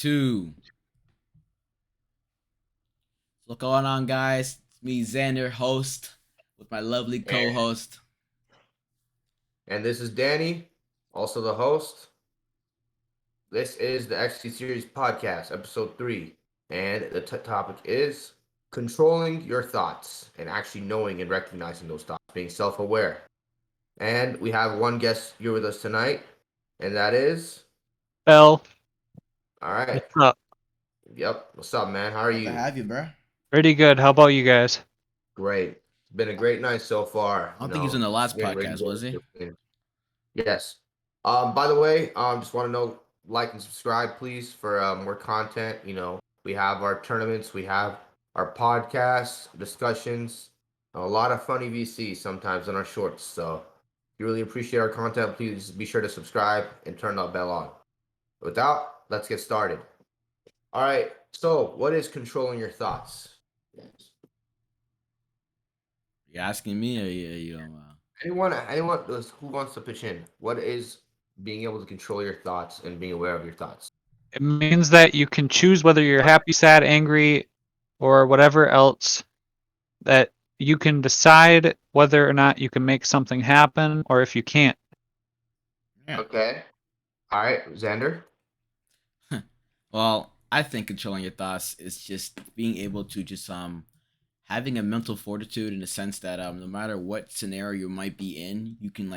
Two. What's going on, guys? It's me, Xander, host, with my lovely And, co-host. and this is Danny, also the host. This is the XT Series Podcast, episode 3. And the topic is controlling your thoughts and actually knowing and recognizing those thoughts, being self aware. And we have one guest here with us tonight, and that is. Bell, All right. what's up? Yep. What's up, man? How are Glad to you? have you, bro. Pretty good. How about you guys? Great. It's been a great night so far. I don't think he was in the last Getting ready to podcast, was he? Yes. By the way, just want to know, like and subscribe, please, for more content. We have our tournaments, we have our podcasts, discussions, a lot of funny VC sometimes in our shorts. So if you really appreciate our content, please be sure to subscribe and turn that bell on. With that, let's get started. All right. So, what is controlling your thoughts? You asking me, or Anyone who wants to pitch in? What is being able to control your thoughts and being aware of your thoughts? It means that you can choose whether you're happy, sad, angry, or whatever else, that you can decide whether or not you can make something happen or if you can't. Yeah. Okay. All right, Xander. Well, I think controlling your thoughts is just being able to just having a mental fortitude in the sense that no matter what scenario you might be in, you can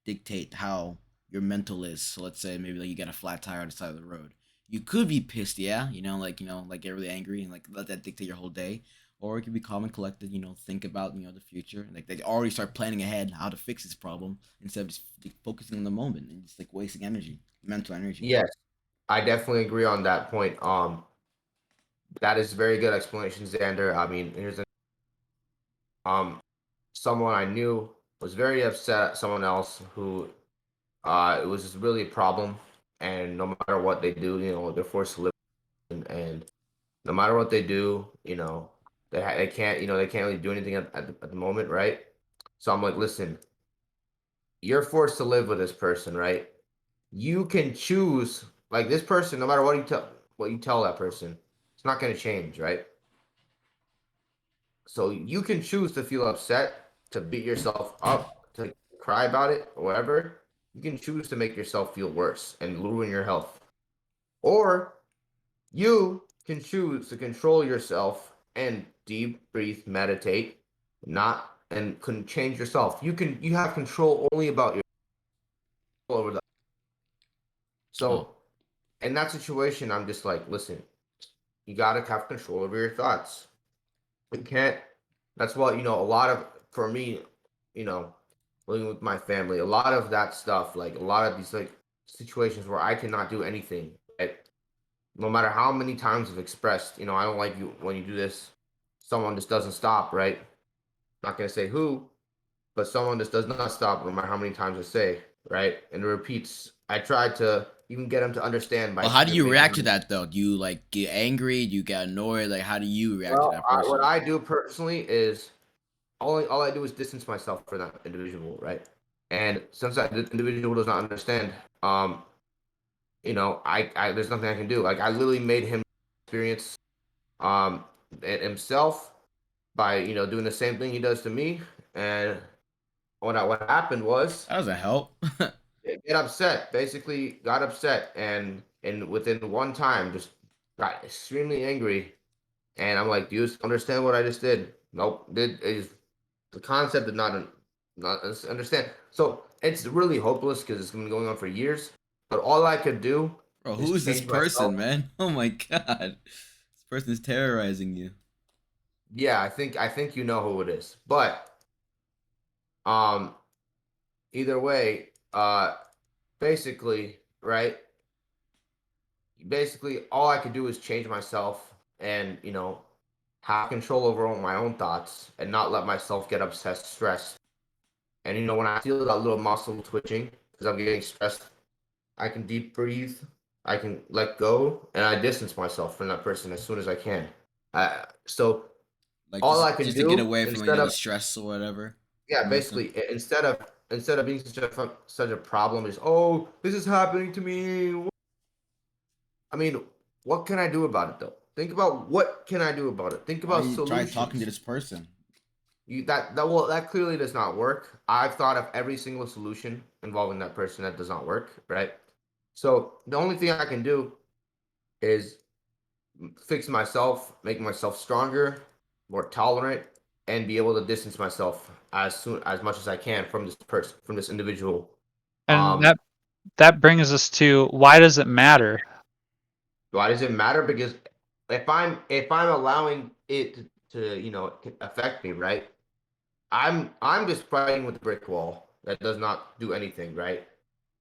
dictate how your mental is. So let's say maybe like you got a flat tire on the side of the road. You could be pissed, yeah, get really angry and like let that dictate your whole day. Or it could be calm and collected, think about, the future. Like they already start planning ahead how to fix this problem instead of just focusing on the moment and just like wasting energy, mental energy. Yes, I definitely agree on that point. That is very good explanation, Xander. I mean, here's someone I knew was very upset at someone else who it was just really a problem, and no matter what they do, they're forced to live, and no matter what they do, they can't, they can't really do anything at the moment, right? So I'm like, listen, you're forced to live with this person, right? You can choose, like, this person, no matter what you tell that person, it's not going to change, right? So you can choose to feel upset, to beat yourself up, to cry about it, or whatever. You can choose to make yourself feel worse and ruin your health. Or you can choose to control yourself and deep breathe, meditate, not and can change yourself. You have control only about your over the. Oh, So in that situation, I'm just like, listen, you gotta have control over your thoughts. You can't. That's what a lot of, for me, you know, living with my family, a lot of that stuff, like a lot of these like situations where I cannot do anything. Right? No matter how many times I've expressed, I don't like you when you do this. Someone just doesn't stop, right? Not gonna say who, but someone just does not stop no matter how many times I say, right? And it repeats. I tried to even get him to understand by well, how do you react to making. that though? Do you like get angry? Do you get annoyed? Like, how do you react to Well, that what person? I do personally is all I do is distance myself from that individual, right? And since that individual does not understand, I there's nothing I can do. Like I literally made him experience it himself by doing the same thing he does to me. And what happened was That doesn't help. get upset, basically got upset, and within one time just got extremely angry. And I'm like, do you understand what I just did? Nope. Did is the concept did not understand. So it's really hopeless because it's been going on for years. But all I could do Bro, is who is this change myself. person, man? Oh my god. This person is terrorizing you. Yeah, I think you know who it is. But um, either way, basically, right? Basically, all I could do is change myself and have control over my own thoughts and not let myself get obsessed, stressed. And when I feel that little muscle twitching because I'm getting stressed, I can deep breathe, I can let go, and I distance myself from that person as soon as I can. So Like all I just can just to get do away from instead the of stress or whatever. yeah, I'm guessing. basically instead of being such a problem is, oh, this is happening to me. I mean, what can I do about it though? Think about what can I do about it. Think Why about you try talking to solutions. this person? That clearly does not work. I've thought of every single solution involving that person that does not work, right? So the only thing I can do is fix myself, make myself stronger, more tolerant, and be able to distance myself as much as I can from this person, from this individual. And Um, that brings us to, why does it matter? why does it matter? Because if I'm allowing it to affect me, right? I'm just fighting with a brick wall that does not do anything, right?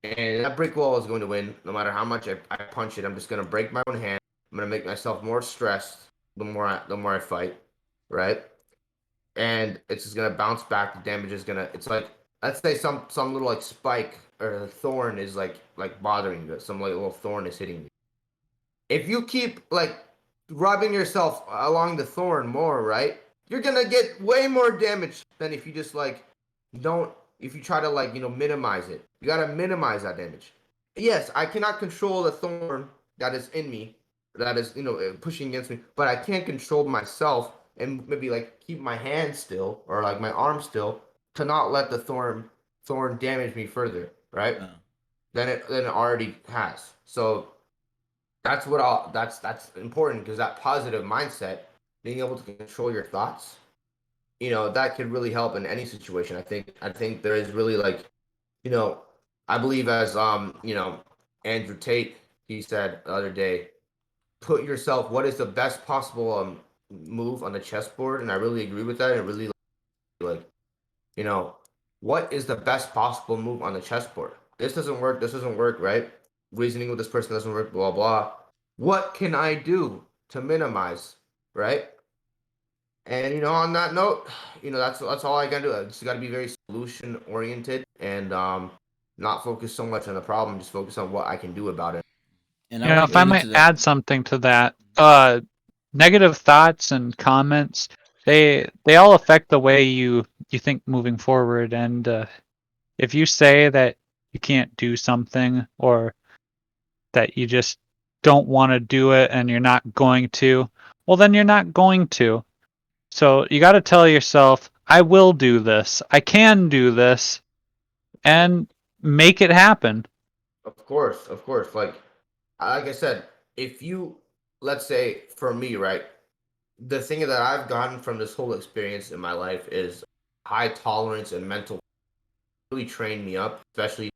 And that brick wall is going to win no matter how much I punch it. I'm just going to break my own hand. I'm going to make myself more stressed the more I fight, right? And it's just going to bounce back. The damage is going to. It's like, let's say some little like spike or thorn is like bothering you. Some like little thorn is hitting you. If you keep like rubbing yourself along the thorn more, right? You're gonna get way more damage than if you just like don't if you try to like minimize it. You gotta minimize that damage. Yes, I cannot control the thorn that is in me, that is pushing against me, but I can control myself and maybe like keep my hand still or like my arm still to not let the thorn damage me further, right? Uh, Than it already has. So that's important because that positive mindset, being able to control your thoughts, that could really help in any situation. I think there is really like, you know, I believe as Andrew Tate, he said the other day, put yourself what is the best possible move on the chessboard, and I really agree with that. And really like, you know, what is the best possible move on the chessboard? This doesn't work, right? Reasoning with this person doesn't work, blah blah. What can I do to minimize, right? And on that note, that's all I gotta do. I just gotta be very solution oriented and not focus so much on the problem, just focus on what I can do about it. and I You know, want to if I get might into that. add something to that, negative thoughts and comments, they all affect the way you think moving forward. And if you say that you can't do something, or that you just don't want to do it and you're not going to, well, then you're not going to. So you got to tell yourself, I will do this. I can do this, and make it happen. Of course. Like I said, if you, let's say for me, right, the thing that I've gotten from this whole experience in my life is high tolerance and mental really trained me up, especially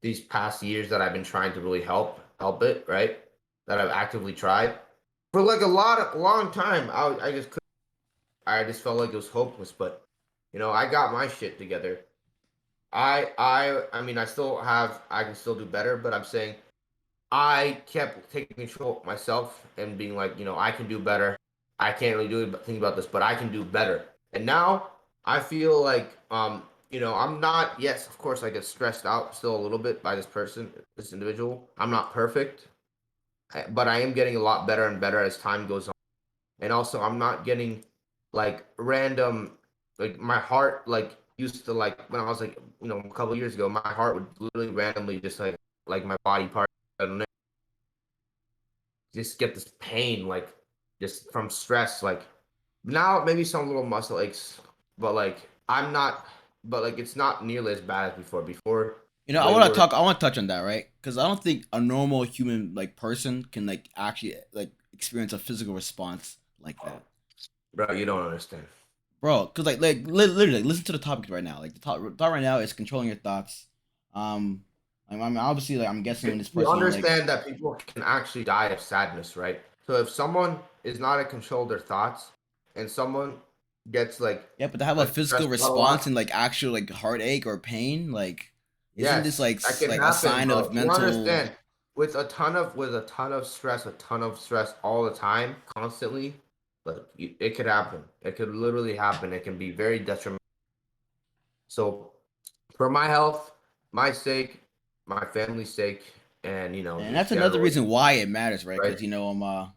these past years that I've been trying to really help it, right? That I've actively tried for like a long time. I just felt like it was hopeless, but I got my shit together. I mean, I can still do better, but I'm saying I kept taking control of myself and being like, I can do better. I can't really do anything about this, but I can do better. And now I feel like, I'm not. Yes, of course, I get stressed out still a little bit by this individual. I'm not perfect, but I am getting a lot better and better as time goes on. And also, I'm not getting like random, like my heart like used to like when I was like, a couple years ago, my heart would literally randomly just like my body part. I don't know, just get this pain like just from stress. Like now maybe some little muscle aches, but like I'm not, but like it's not nearly as bad as before. Before, I way want to worse. talk. I want to touch on that, right? Because I don't think a normal human like person can like actually like experience a physical response like that, Bro, you don't understand. bro. Because literally, listen to the topic right now. Like the thought right now is controlling your thoughts. I'm obviously like I'm guessing when this You person like understand that people can actually die of sadness, right? So if someone is not in control of their thoughts, and someone gets yeah, but to have a like physical stressed out a lot, response and like actual like heartache or pain, like isn't this yes, like that can like a happen, sign of bro. You mental? understand? With a ton of stress, a ton of stress all the time, constantly, but it could happen. It could literally happen. It can be very detrimental. So, for my health, my sake, my family's sake, and And just that's another generally, reason why it matters, right? right? Because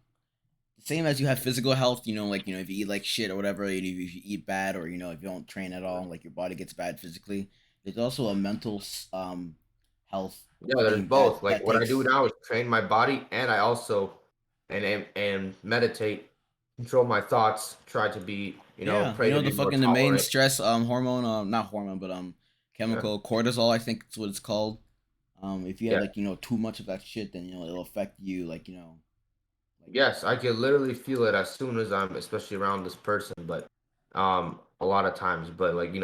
same as you have physical health, like if you eat like shit or whatever, if you eat bad or if you don't train at all, like your body gets bad physically. There's also a mental health Yeah, there's thing both. Like that what I do takes. now is train my body, and I also and meditate, control my thoughts, try to be, Yeah, pray to the be more fucking the main tolerant. stress hormone, not hormone, but Yeah, chemical cortisol, I think that's what it's called. If you have yeah. like too much of that shit, then it'll affect you like Yes, I can literally feel it as soon as I'm, especially around this person. But a lot of times, but like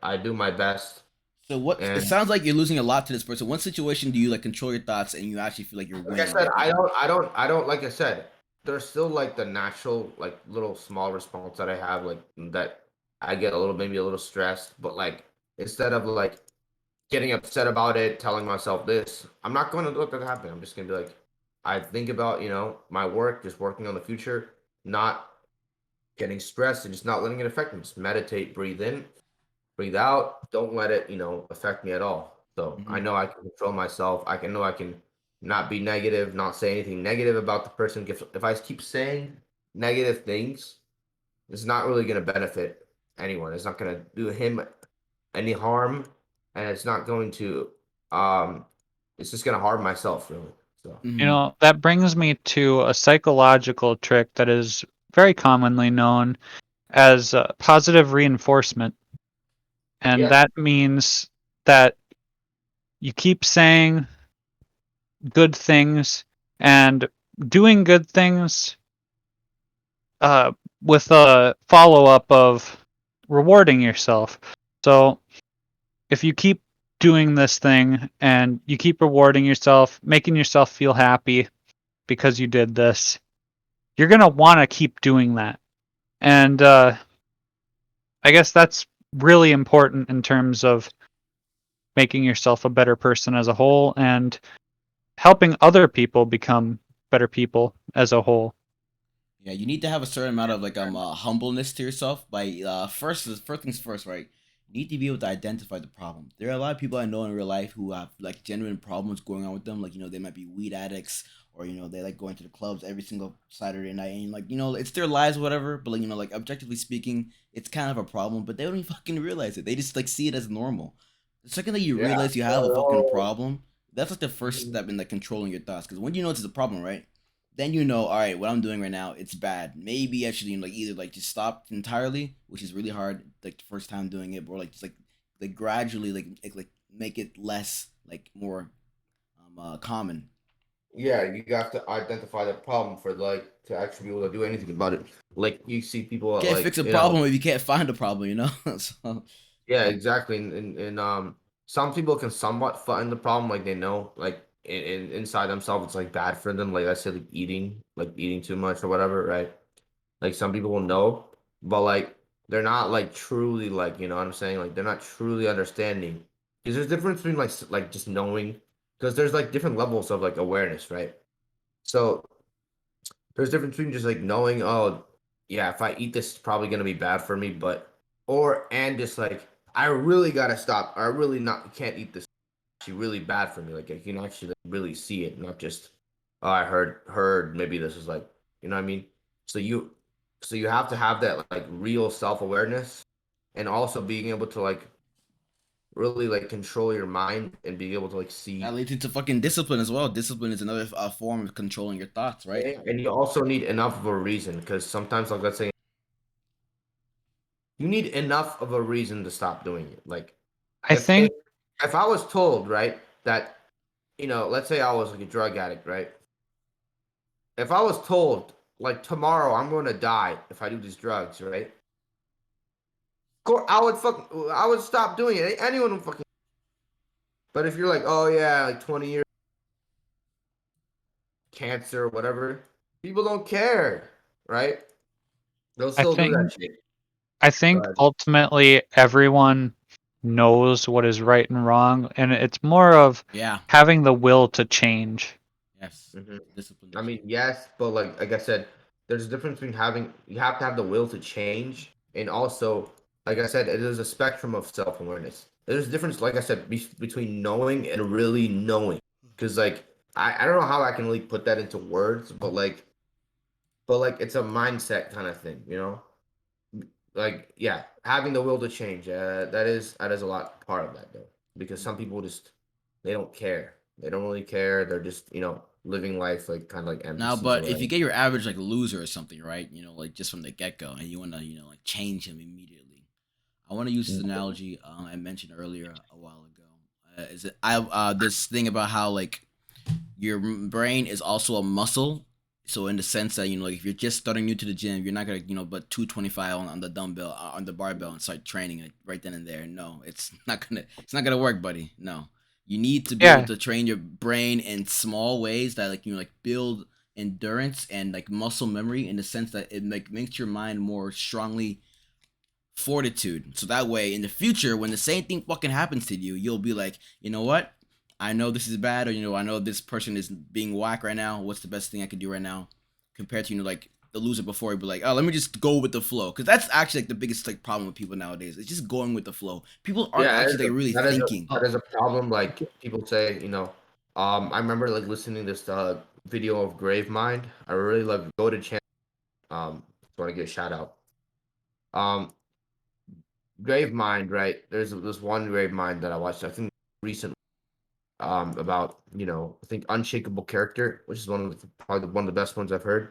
I do my best, so what it and sounds like you're losing a lot to this person. What situation do you like control your thoughts and you actually feel like you're like I winning said, at the I end? don't, I don't, I don't. Like I said, there's still like the natural, like little small response that I have, like that I get a little, maybe a little stressed, but like instead of like getting upset about it, telling myself this, I'm not going to let that happen. I'm just going to be like, I think about, my work, just working on the future, not getting stressed and just not letting it affect me. Just meditate, breathe in, breathe out. Don't let it, affect me at all. So I Hmm. know I can control myself. I can not be negative, not say anything negative about the person. If I keep saying negative things, it's not really going to benefit anyone. It's not going to do him any harm, and it's not going to um it's just going to harm myself really. So Hmm. That brings me to a psychological trick that is very commonly known as positive reinforcement. And yeah, that means that you keep saying good things and doing good things uh, with a follow up of rewarding yourself. So if you keep doing this thing and you keep rewarding yourself, making yourself feel happy because you did this, you're going to want to keep doing that. And I guess that's really important in terms of making yourself a better person as a whole and helping other people become better people as a whole. Yeah, you need to have a certain amount of humbleness to yourself. By first things first, right? You need to be able to identify the problem. There are a lot of people I know in real life who have like genuine problems going on with them. Like they might be weed addicts, or they like going to the clubs every single Saturday night, and like it's their lives, whatever. But like like objectively speaking, it's kind of a problem. But they don't even fucking realize it. They just like see it as normal. The second that you yeah. realize you have a fucking So, problem, that's like the first mhm. step in like controlling your thoughts. Because when you know it's a problem, right? Then all right, what I'm doing right now, it's bad. Maybe I should like either like just stop entirely, which is really hard, like the first time doing it, or like just like gradually like make it less like more common. Yeah, you have to identify the problem for like to actually be able to do anything about it. Like you see people You can't like fix a problem if you can't find a problem, so yeah, exactly. And some people can somewhat find the problem, like they know, like inside themselves, it's like bad for them. Like I said, like eating too much or whatever, right? Like some people will know, but like they're not like truly like you know what I'm saying. Like they're not truly understanding because there's difference between like just knowing because there's like different levels of like awareness, right? So there's difference between just like knowing, oh yeah, if I eat this, it's probably gonna be bad for me, but or and just like I really gotta stop. I really not can't eat this. It's actually really bad for me. Like I can actually like, really see it, not just oh I heard maybe this is like you know what I mean. So you have to have that like real self awareness, and also being able to like really like control your mind and being able to like that see. leads into fucking discipline as well. Discipline is another form of controlling your thoughts, right? And you also need enough of a reason because sometimes like let's say you need enough of a reason to stop doing it. Like I if if think if I was told, right, that let's say I was like a drug addict, right? If I was told like tomorrow I'm going to die if I do these drugs, right? I would stop doing it. Anyone would fucking. But if you're like, oh yeah, like 20 years cancer or whatever, people don't care, right? They'll I still do that think shit. I think But ultimately everyone knows what is right and wrong, and it's more of Yeah. having the will to change. Yes. mhm. Discipline to I mean, change. yes, but like I said, there's a difference between you have to have the will to change, and also, like I said, it is a spectrum of self awareness. There's a difference, like I said, between knowing and really knowing. Because like I don't know how I can really put that into words, but like it's a mindset kind of thing, you know. Like yeah, having the will to change. That is a lot part of that though, because some people just they don't care. They don't really care. They're just, living life like kind of like Now, NPCs or but if whatever. you get your average like loser or something, right? Like just from the get go, and you want to, like change him immediately. I want to use this analogy I mentioned earlier a while ago. Is it I this thing about how like your brain is also a muscle. So in the sense that like if you're just starting new to the gym, you're not gonna but 225 on the dumbbell on the barbell and start training like right then and there. No, it's not gonna work, buddy. No, you need to be able Yeah, to train your brain in small ways that like like build endurance and like muscle memory in the sense that it like makes your mind more strongly fortitude. So that way, in the future, when the same thing fucking happens to you, you'll be like, you know what? I know this is bad, or I know this person is being whack right now. What's the best thing I could do right now? Compared to like the loser before, he'd be like, oh, let me just go with the flow, because that's actually like the biggest like problem with people nowadays. It's just going with the flow. People aren't Yeah, actually like really that is a thinking. that is a problem. Like people say, I remember like listening to this video of Gravemind. I really love go to channel. Just want to get a shout out. Um, Gravemind, right? There's this one Gravemind that I watched. I think recently. About I think Unshakable Character, which is probably one of the best ones I've heard.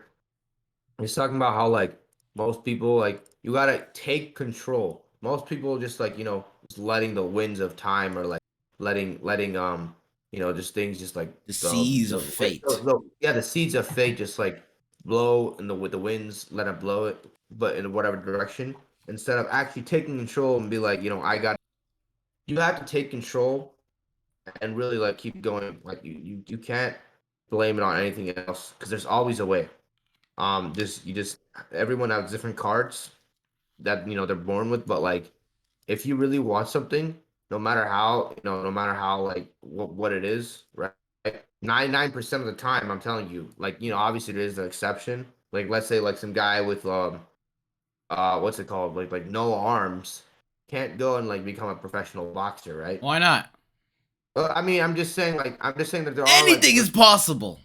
He's talking about how like most people like you gotta take control. Most people just like just letting the winds of time or like letting just things just like The the seas the, of fate. yeah, the seeds of fate just like blow in the with the winds, let it blow it, but in whatever direction, instead of actually taking control and be like, you have to take control and really like keep going. Like you can't blame it on anything else because there's always a way. Just everyone has different cards that they're born with, but like if you really want something, no matter how like what it is, right? 99% of the time, I'm telling you, like obviously there is an exception. Like let's say like some guy with what's it called, like no arms can't go and like become a professional boxer, right? Why not? I mean, I'm just saying that there are like Anything is possible.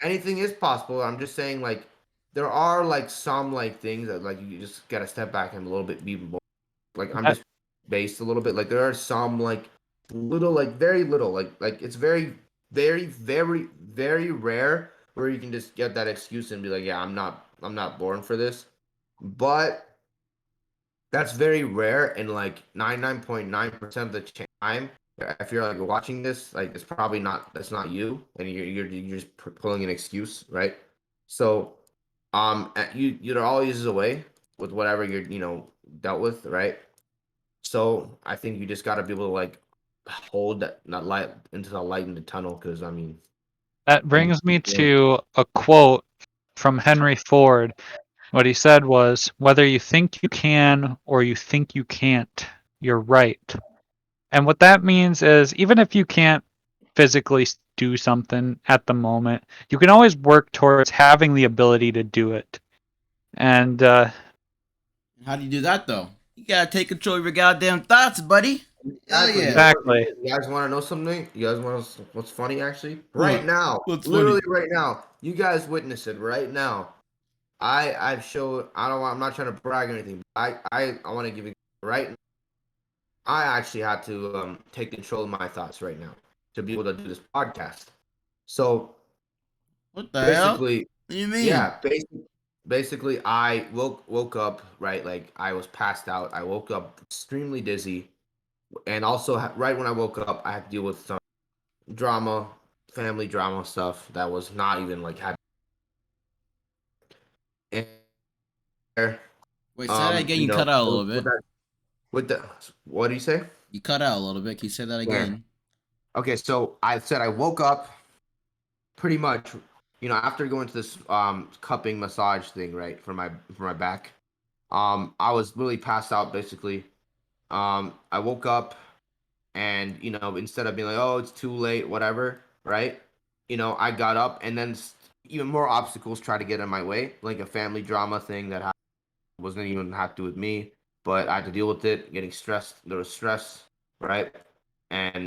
anything is possible. I'm just saying like there are like some like things that like you just gotta step back and a little bit be more like I'm that, just based a little bit. Like there are some like little like very little like it's very rare where you can just get that excuse and be like, yeah, I'm not born for this. But that's very rare, and like 99.9% of the time, if you're like watching this, like it's probably not that's not you, and you're just pulling an excuse, right? So, there always is a way with whatever you're dealt with, right? So I think you just got to be able to like hold that light into the light in the tunnel, because I mean, that and brings me to a quote from Henry Ford. What he said was, "Whether you think you can or you think you can't, you're right." And what that means is, even if you can't physically do something at the moment, you can always work towards having the ability to do it. And How do you do that though? You gotta take control of your goddamn thoughts, buddy. Hell exactly. yeah. exactly, You guys want to know something? You guys want to what's funny actually? Right What? now, What's funny? literally right now, you guys witness it right now. I've showed. I'm not trying to brag or anything. I want to give you right. I actually had to take control of my thoughts right now to be able to do this podcast. So What the hell? What basically, do you mean? yeah, basically, I woke up right, like I was passed out. I woke up extremely dizzy, and also right when I woke up, I had to deal with some drama, family drama stuff that was not even like happening. And, Wait, say that again. You cut out a little bit. with the what do you say? You cut out a little bit. Can you say that Yeah. again? Okay, so I said I woke up pretty much, after going to this cupping massage thing, right, for my back. I was really passed out basically. I woke up and instead of being like, oh, it's too late, whatever, right? I got up and then even more obstacles tried to get in my way, like a family drama thing that wasn't even have to do with me, but I had to deal with it, getting stressed. There was stress, right? And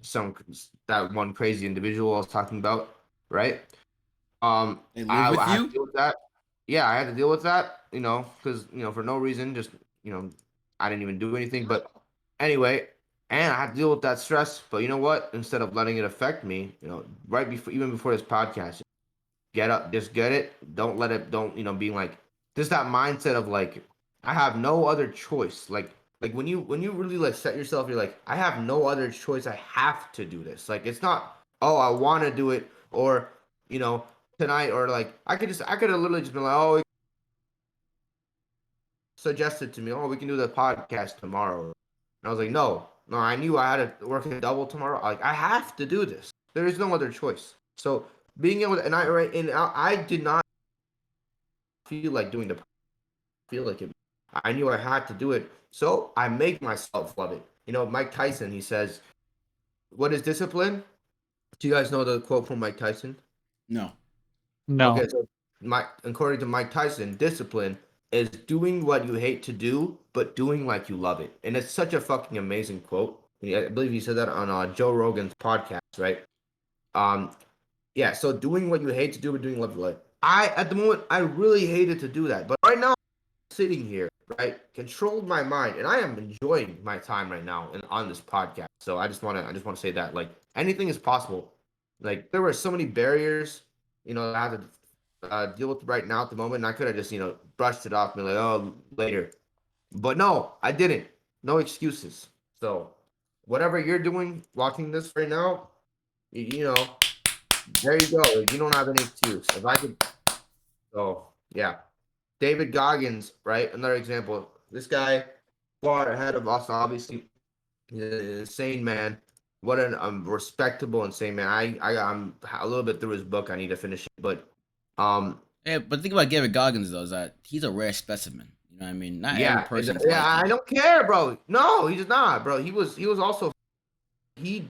some that one crazy individual I was talking about, right? They live I with had to you? deal with that. Yeah, I had to deal with that, because for no reason, just I didn't even do anything. But anyway, and I had to deal with that stress. But you know what? Instead of letting it affect me, right before, even before this podcast, get up, just get it. Don't let it. Don't being like just that mindset of like I have no other choice. Like when you really like set yourself, you're like I have no other choice. I have to do this. Like it's not I want to do it or you know tonight or like I could have literally just been like suggested to me we can do the podcast tomorrow. And I was like no, I knew I had to work a double tomorrow. Like I have to do this. There is no other choice. So being able to I did not feel like doing the feel like it. I knew I had to do it, so I make myself love it. Mike Tyson, he says, "What is discipline?" Do you guys know the quote from Mike Tyson? No. No. Okay, so according to Mike Tyson, discipline is doing what you hate to do, but doing like you love it, and it's such a fucking amazing quote. I believe he said that on Joe Rogan's podcast, right? Yeah. So doing what you hate to do, but doing what you love. At the moment, I really hated to do that, but right now, sitting here, right, controlled my mind, and I am enjoying my time right now and on this podcast. So I just want to say that like anything is possible. Like there were so many barriers, that I had to deal with right now at the moment, and I could have just brushed it off and be like, oh, later. But no, I didn't. No excuses. So whatever you're doing, watching this right now, there you go. You don't have any excuse. If I could, so yeah. David Goggins, right? Another example. This guy far ahead of us, obviously. He's an insane man. What an respectable, insane man. I'm a little bit through his book. I need to finish it, but Yeah, but think about David Goggins though. Is that he's a rare specimen. You know what I mean? Not every yeah, person's yeah. like I him. don't care, bro. No, he's not, bro. He was also he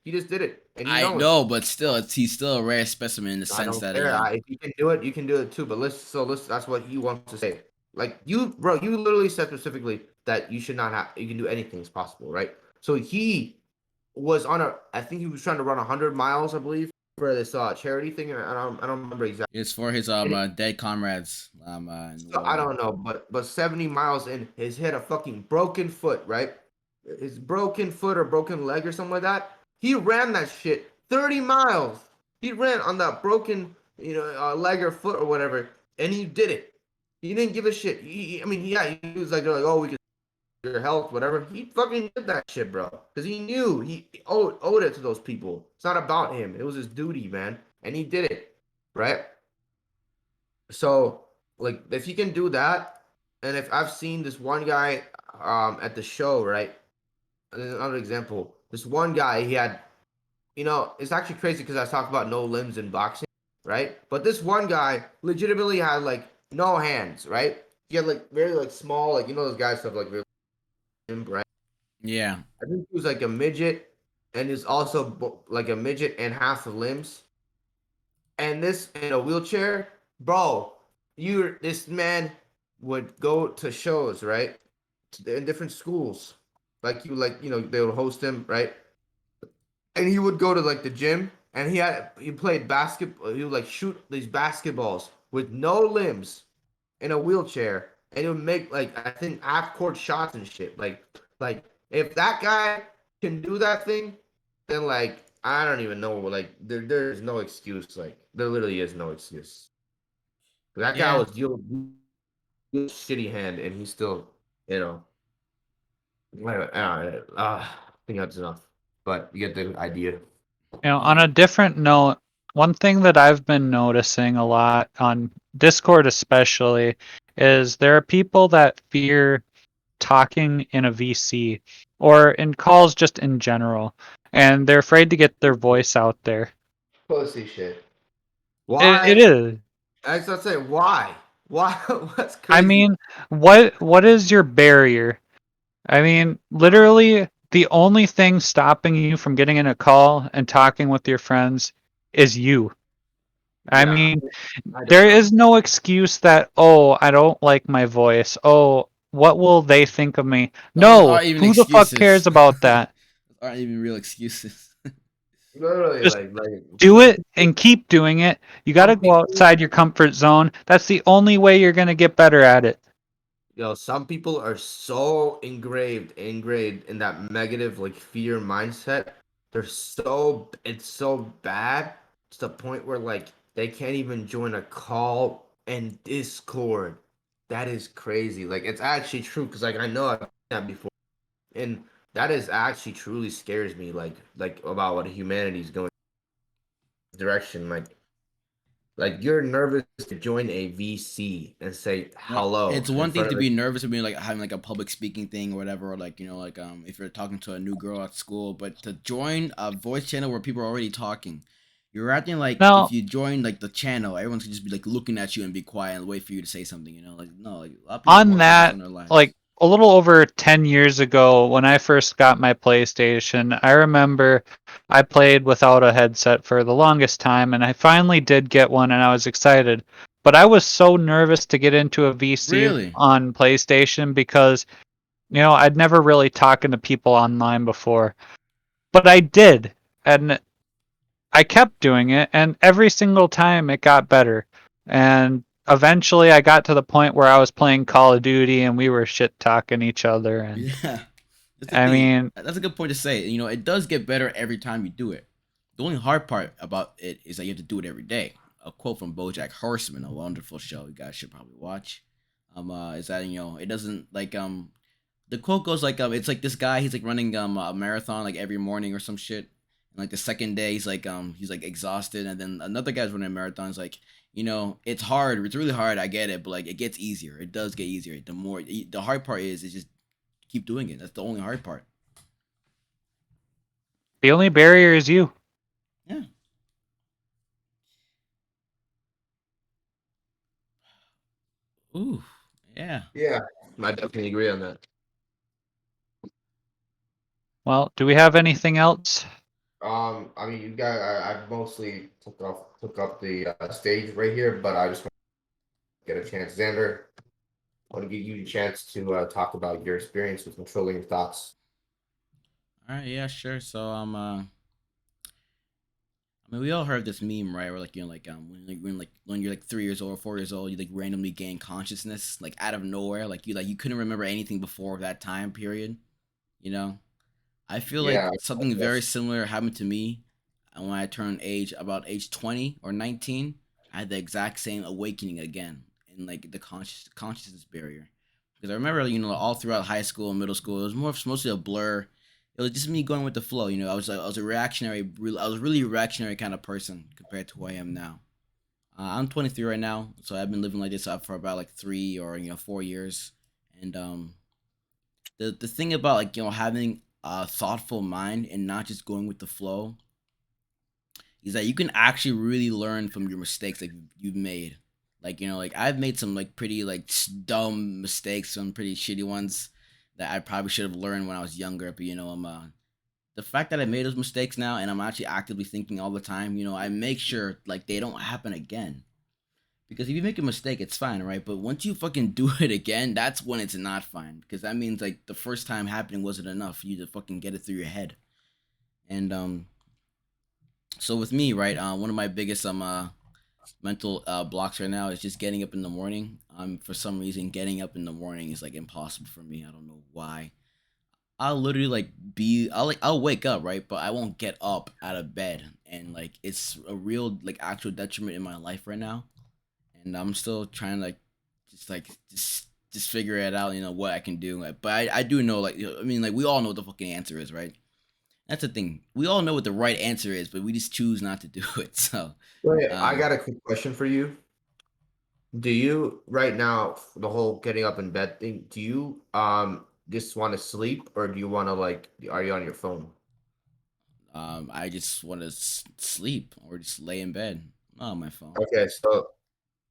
just did it, and I know, but still, he's still a rare specimen in the I sense don't that care. If you can do it, you can do it too. But that's what he wants to say. Like bro, you literally said specifically that you should not have. You can do anything is possible, right? So he was I think he was trying to run 100 miles, I believe, for this charity thing. And I don't remember exactly. It's for his dead comrades in the So I war. don't know, but 70 miles in, his hit a fucking broken foot, right? His broken foot or broken leg or something like that. He ran that shit 30 miles. He ran on that broken, leg or foot or whatever, and he did it. He didn't give a shit. I mean, yeah, he was like, they're like, oh, we could your health, whatever. He fucking did that shit, bro, because he knew he owed it to those people. It's not about him. It was his duty, man, and he did it, right? So, like, if you can do that, and if I've seen this one guy at the show, right? Another example, this one guy, he had, it's actually crazy because I talked about no limbs in boxing, right? But this one guy legitimately had like no hands, right? He had like very like small, like those guys have like really right? Yeah. I think he was like a midget, and is also like a midget and half the limbs. And this in a wheelchair, bro. This man would go to shows, right? In different schools, they would host him, right? And he would go to like the gym, and he played basketball. He would like shoot these basketballs with no limbs in a wheelchair, and he would make like I think half court shots and shit. Like if that guy can do that thing, then like I don't even know. Like there's no excuse. Like there literally is no excuse. That guy Yeah. was dealing shitty hand, and he's still, I think that's enough. But you get the idea. On a different note, one thing that I've been noticing a lot on Discord especially is there are people that fear talking in a VC or in calls just in general, and they're afraid to get their voice out there. Pussy shit. It Why? is. I was saying why? Why? What's I crazy? mean, what is your barrier? I mean, literally, the only thing stopping you from getting in a call and talking with your friends is you. I Yeah, mean, I don't there know. is no excuse that, oh, I don't like my voice. Oh, what will they think of me? Those No, aren't even who the fuck cares excuses. about that? Those aren't even real excuses. Literally, Just like do it and keep doing it. You got some to go people. outside your comfort zone. That's the only way you're going to get better at it. Some people are so engraved in that negative like fear mindset. It's so bad to the point where like they can't even join a call and Discord. That is crazy. Like it's actually true because like I know I've done that before, and that is actually truly scares me. Like about what humanity's going direction. Like you're nervous to join a VC and say No, hello it's in one thing front to of a be nervous of being like having like a public speaking thing or whatever, or like like if you're talking to a new girl at school, but to join a voice channel where people are already talking, you're acting like if Now, you join like the channel, everyone's gonna just be like looking at you and be quiet and wait for you to say something. Like no, like a lot of people are on more focused that, on their lives. like a little over 10 years ago, when I first got my PlayStation, I remember I played without a headset for the longest time, and I finally did get one, and I was excited. But I was so nervous to get into a VC Really? on PlayStation because, I'd never really talked to people online before. But I did, and I kept doing it, and every single time it got better. And eventually I got to the point where I was playing Call of Duty and we were shit talking each other. And Yeah, that's the I thing. mean, That's a good point to say. It does get better every time you do it. The only hard part about it is that you have to do it every day. A quote from BoJack Horseman, a wonderful show you guys should probably watch. Is that it doesn't like the quote goes like it's like this guy he's like running a marathon like every morning or some shit. And like the second day he's like exhausted, and then another guy's running a marathon. Is like it's hard, it's really hard. I get it, but like it gets easier. It does get easier. The hard part is just keep doing it. That's the only hard part. the only barrier is you. Yeah. Ooh. Yeah. Yeah, I definitely agree on that. Well, do we have anything else? I mean, you guys, I mostly took up the stage right here, but I just want to get a chance, Xander. I want to give you a chance to talk about your experience with controlling your thoughts. All right. Yeah. Sure. So I mean, we all heard this meme, right? Where like like when you're like 3 years old or 4 years old, you like randomly gain consciousness like out of nowhere, like you couldn't remember anything before that time period. You know, I feel like Yeah, something very yes. similar happened to me when I turned about age 20 or 19. I had the exact same awakening again in like the consciousness barrier. Because I remember, all throughout high school and middle school, it was mostly a blur. It was just me going with the flow. I was a reactionary. I was really a reactionary kind of person compared to who I am now. I'm 23 right now, so I've been living like this for about like 3 or 4 years. And the thing about like having a thoughtful mind and not just going with the flow is that you can actually really learn from your mistakes that you've made. Like like I've made some like pretty like dumb mistakes, some pretty shitty ones that I probably should have learned when I was younger. But I'm the fact that I made those mistakes now and I'm actually actively thinking all the time. I make sure like they don't happen again. Because if you make a mistake, it's fine, right? But once you fucking do it again, that's when it's not fine. Because that means like the first time happening wasn't enough for you to fucking get it through your head. And so with me, right, one of my biggest mental blocks right now is just getting up in the morning. For some reason, getting up in the morning is like impossible for me. I don't know why. I'll literally like I'll wake up, right, but I won't get up out of bed, and like it's a real like actual detriment in my life right now, and I'm still trying to just figure it out, what I can do. But I do know, like, I mean, like, we all know what the fucking answer is, right? That's the thing. We all know what the right answer is, but we just choose not to do it. So, Wait, I um, got a quick question for you. Do you right now the whole getting up in bed thing? Do you just want to sleep, or do you want to like? Are you on your phone? I just want to sleep or just lay in bed. Not on my phone. Okay, so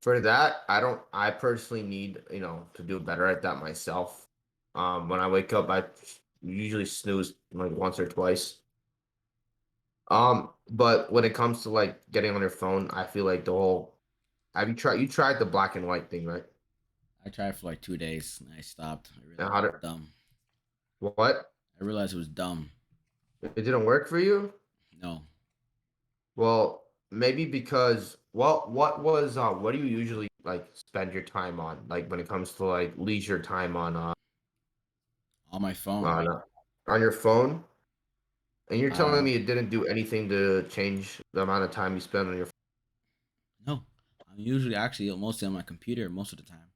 for that, I personally need, to do better at that myself. When I wake up, I usually snooze like once or twice. But when it comes to like getting on your phone, I feel like the whole you tried the black and white thing, right? I tried for like 2 days and I stopped. I And realized how it did was dumb. what? I realized it was dumb. It didn't work for you? No. Well, maybe because what do you usually like spend your time on, like when it comes to like leisure time On my phone. on, uh, on your phone? And you're telling Uh, me it didn't do anything to change the amount of time you spend on your phone? no, I'm usually actually mostly on my computer most of the time.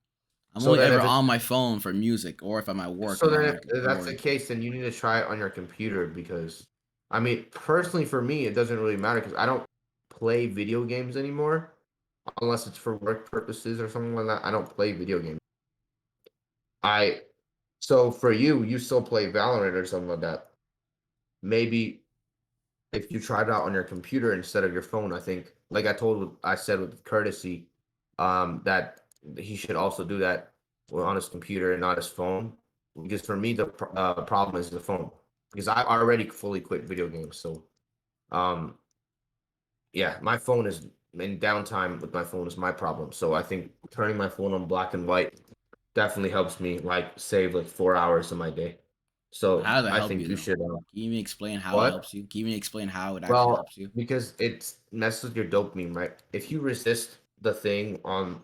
I'm So only then ever if it's on my phone for music, or if I'm at work, so I'm then on if my that's the keyboard. case, then you need to try it on your computer because, I mean, personally for me, it doesn't really matter because I don't play video games anymore unless it's for work purposes or something like that. I don't play video games. I So for you, you still play Valorant or something like that. Maybe if you tried it out on your computer instead of your phone, I think, like I said with courtesy, that he should also do that on his computer and not his phone. Because for me, the problem is the phone. Because I already fully quit video games, so um, yeah, my phone is in downtime with my phone is my problem. So I think turning my phone on black and white definitely helps me like save like 4 hours of my day. So How does that I help think you you though? should. Can you even explain how it What? helps you? Can you even explain how it actually Well, helps you? because it messes with your dopamine, right? If you resist the thing on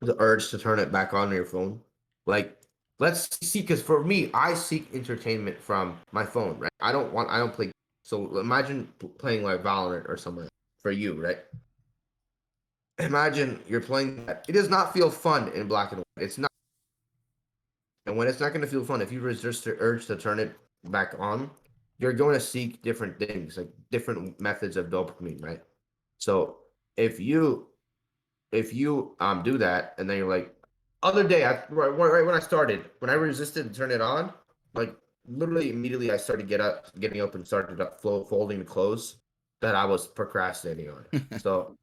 the urge to turn it back on your phone, like let's see, because for me, I seek entertainment from my phone, right? I don't play. So imagine playing like Valorant or somewhere for you, right? Imagine you're playing that. It does not feel fun in black and white. It's not, and when it's not going to feel fun, if you resist the urge to turn it back on, you're going to seek different things, like different methods of dopamine, right? So if you do that and then you're like other day right when I started when I resisted to turn it on, like literally immediately I started getting up and started folding the clothes that I was procrastinating on. So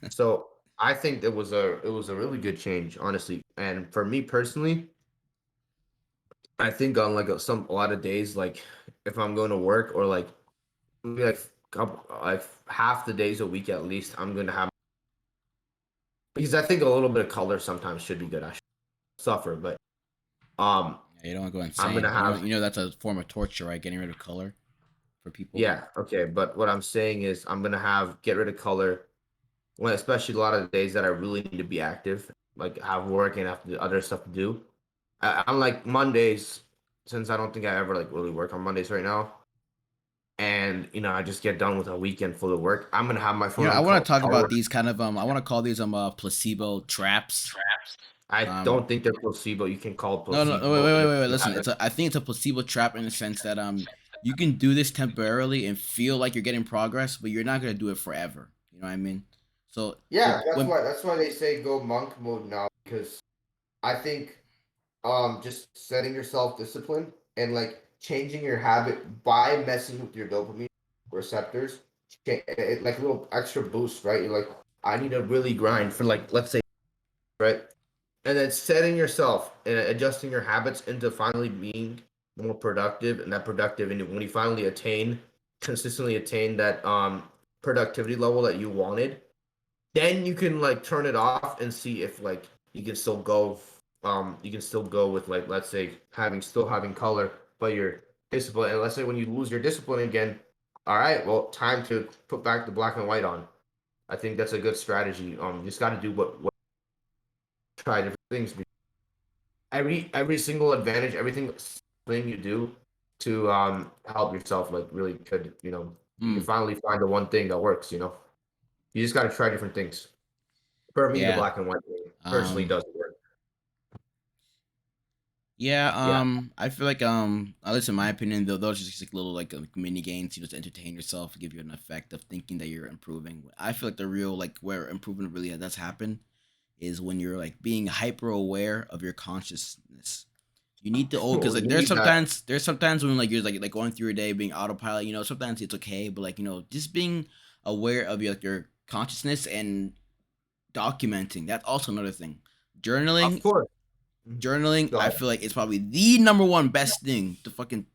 so I think it was a really good change, honestly. And for me personally, I think on like a lot of days, like if I'm going to work or like maybe like half the days a week at least, I'm gonna have, because I think a little bit of color sometimes should be good. I should suffer, but um, Yeah, you don't want to go I'm gonna insane. have, You know that's a form of torture, right? Getting rid of color for people. yeah, okay. But what I'm saying is I'm gonna have get rid of color when, especially a lot of the days that I really need to be active, like have work and have other stuff to do. I'm like Mondays, since I don't think I ever like really work on Mondays right now, and I just get done with a weekend full of work. I'm gonna have my You phone know, I on want to talk color. about these kind of I want to call these placebo traps. I Um, don't think they're placebo. You can call it no, no, no, wait, placebo. wait, And wait, if wait, wait. you Listen, haven't, I think it's a placebo trap in the sense that you can do this temporarily and feel like you're getting progress, but you're not gonna do it forever. You know what I mean? So yeah, when that's why they say go monk mode now, because I think just setting yourself discipline and like changing your habit by messing with your dopamine receptors, like a little extra boost, right? You're like, I need to really grind for like, let's say, right? And then setting yourself and adjusting your habits into finally being more productive, and that productive, and when you finally consistently attain that productivity level that you wanted, then you can like turn it off and see if like you can still go with, like, let's say, having color, but your discipline. And let's say when you lose your discipline again, all right, well, time to put back the black and white on. I think that's a good strategy. You just got to do what try different things. Every single advantage, everything thing you do to help yourself, like, really could, you can mm, finally find the one thing that works. You just got to try different things. For me, the yeah, black and white thing personally um, doesn't work. yeah, Yeah. I feel like at least in my opinion, though, those are just like little like mini games, to entertain yourself, give you an effect of thinking that you're improving. I feel like the real like where improvement really does happen is when you're like being hyper aware of your consciousness. You need to because like You need that. there's sometimes when like you're like going through your day being autopilot, sometimes it's okay, but like just being aware of your consciousness and documenting. That's also another thing. Of Journaling, course. journaling, Go I ahead. feel like it's probably the number one best thing to fucking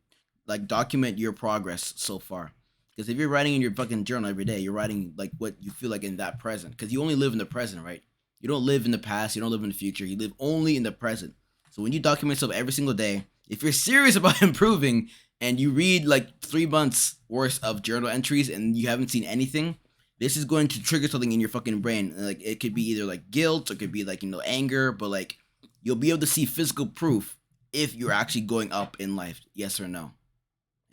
like document your progress so far. Because if you're writing in your fucking journal every day, you're writing like what you feel like in that present. Because you only live in the present, right? You don't live in the past. You don't live in the future. You live only in the present. So when you document yourself every single day, if you're serious about improving and you read like 3 months worth of journal entries and you haven't seen anything, this is going to trigger something in your fucking brain. Like it could be either like guilt or it could be like, anger, but like you'll be able to see physical proof if you're actually going up in life, yes or no.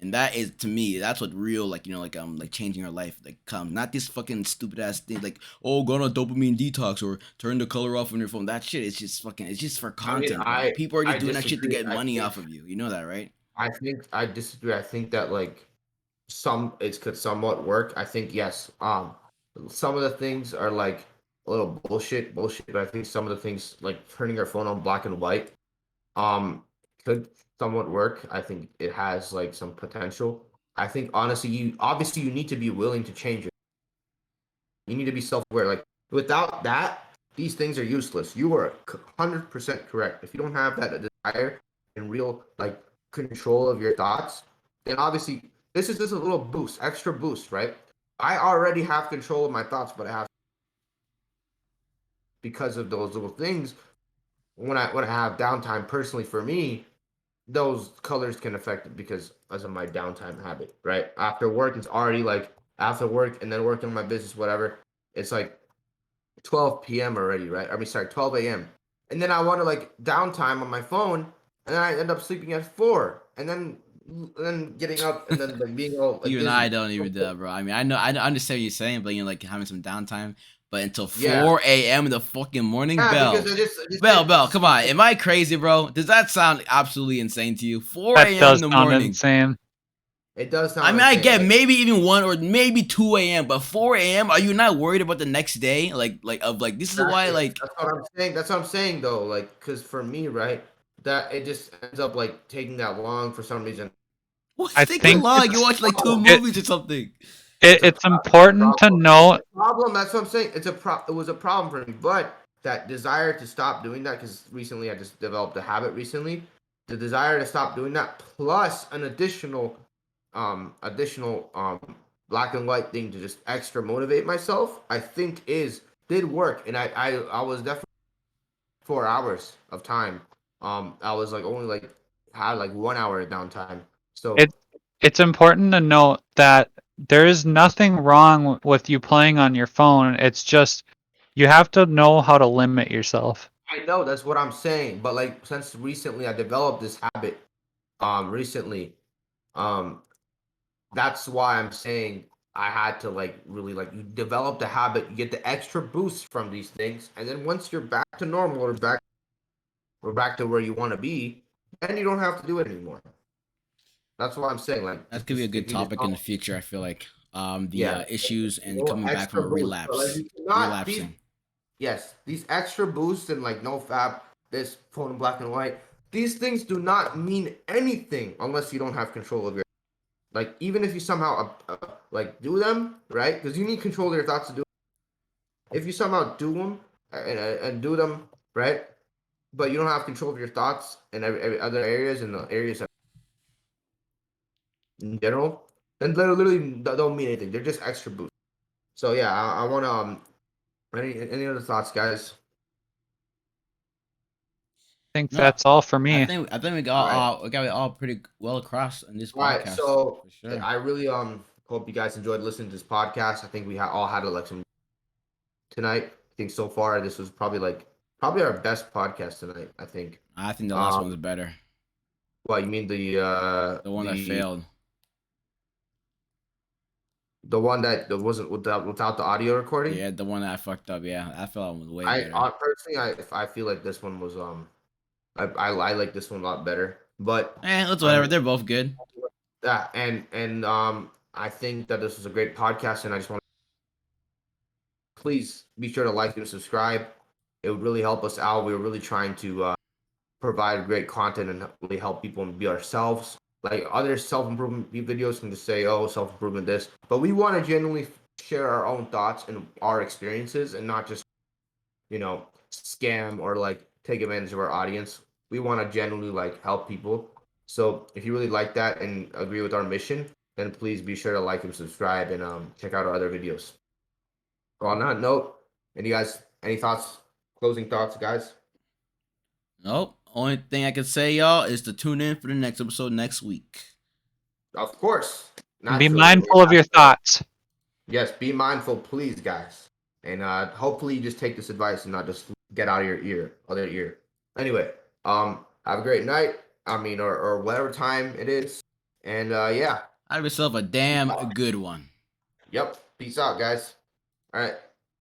And that is, to me, that's what real, like, like changing your life like comes. Not this fucking stupid ass thing like, oh, go on a dopamine detox or turn the color off on your phone. That shit is just fucking, it's just for content. Bro. People are just doing that shit to get money off of you. You know that, right? I think I disagree. I think that like it could somewhat work. I think yes. Some of the things are like a little bullshit, but I think some of the things like turning your phone on black and white, could somewhat work. I think it has like some potential. I think honestly, you need to be willing to change it. You need to be self-aware. Like without that, these things are useless. You are 100% correct. If you don't have that desire and real like control of your thoughts, then obviously this is just a little boost, extra boost, right? I already have control of my thoughts, but I have because of those little things. When I have downtime, personally for me, those colors can affect it because of my downtime habit, right? After work, it's already like after work and then working on my business, whatever. It's like 12 p.m. already, right? 12 a.m. And then I want to like downtime on my phone, and then I end up sleeping at 4, and then getting up and then like being all like, you and I don't even do that, bro. I mean, I understand what you're saying, but like having some downtime. But until 4 a.m. in the fucking morning, Bell. Bell, come on. Am I crazy, bro? Does that sound absolutely insane to you? 4 a.m. in the morning. Insane. It does sound I mean, insane. I get maybe even 1 or maybe 2 a.m., but 4 a.m., are you not worried about the next day? This is why, like... That's what I'm saying. That's what I'm saying, though. Like, because for me, right, that it just ends up, like, taking that long for some reason. What's taking long? You watch, like, 2 movies or something. It's important to know. Problem. That's what I'm saying. It was a problem for me, but that desire to stop doing that, because recently I just developed a habit recently. The desire to stop doing that, plus an additional black and white thing to just extra motivate myself, I think did work. And I was definitely 4 hours of time. I was like only like had like 1 hour of downtime. So it's important to note that there is nothing wrong with you playing on your phone. It's just you have to know how to limit yourself. I know, that's what I'm saying. But like since recently I developed this habit, that's why I'm saying I had to like really like you develop the habit, you get the extra boost from these things, and then once you're back to normal or back to where you want to be, then you don't have to do it anymore. That's what I'm saying. Like that could be a good topic in the future. I feel like issues and coming back from a relapse, relapsing. Yes, these extra boosts and like no fab, this phone in black and white. These things do not mean anything unless you don't have control of your. Like even if you somehow like do them, right? Because you need control of your thoughts to do. If you somehow do them and do them, right? But you don't have control of your thoughts and every other areas and the areas in general, then literally don't mean anything. They're just extra boosts. So yeah, I want to any other thoughts, guys? I think that's all for me. I think we got it all pretty well across in this podcast. All right, so sure. I really hope you guys enjoyed listening to this podcast. I think we all had like some tonight. I think so far this was probably our best podcast tonight. I think the last one was better. What you mean the one that failed? The one that wasn't without the audio recording. Yeah, the one that I fucked up. Yeah, I felt it was way better. Personally, I feel like this one was I like this one a lot better. But it's whatever. They're both good. Yeah, and I think that this was a great podcast, and I just want to please be sure to like and subscribe. It would really help us out. We're really trying to provide great content and really help people and be ourselves. Like other self-improvement videos can just say, oh, self-improvement this. But we want to genuinely share our own thoughts and our experiences and not just, scam or like take advantage of our audience. We want to genuinely like help people. So if you really like that and agree with our mission, then please be sure to like and subscribe and check out our other videos. So on that note, any thoughts, closing thoughts, guys? Nope. Only thing I can say, y'all, is to tune in for the next episode next week. Of course. Be mindful of your thoughts. Yes, be mindful, please, guys. And hopefully you just take this advice and not just get out of your other ear. Anyway, have a great night. I mean, or whatever time it is. And yeah. Have yourself a damn good one. Yep. Peace out, guys. All right.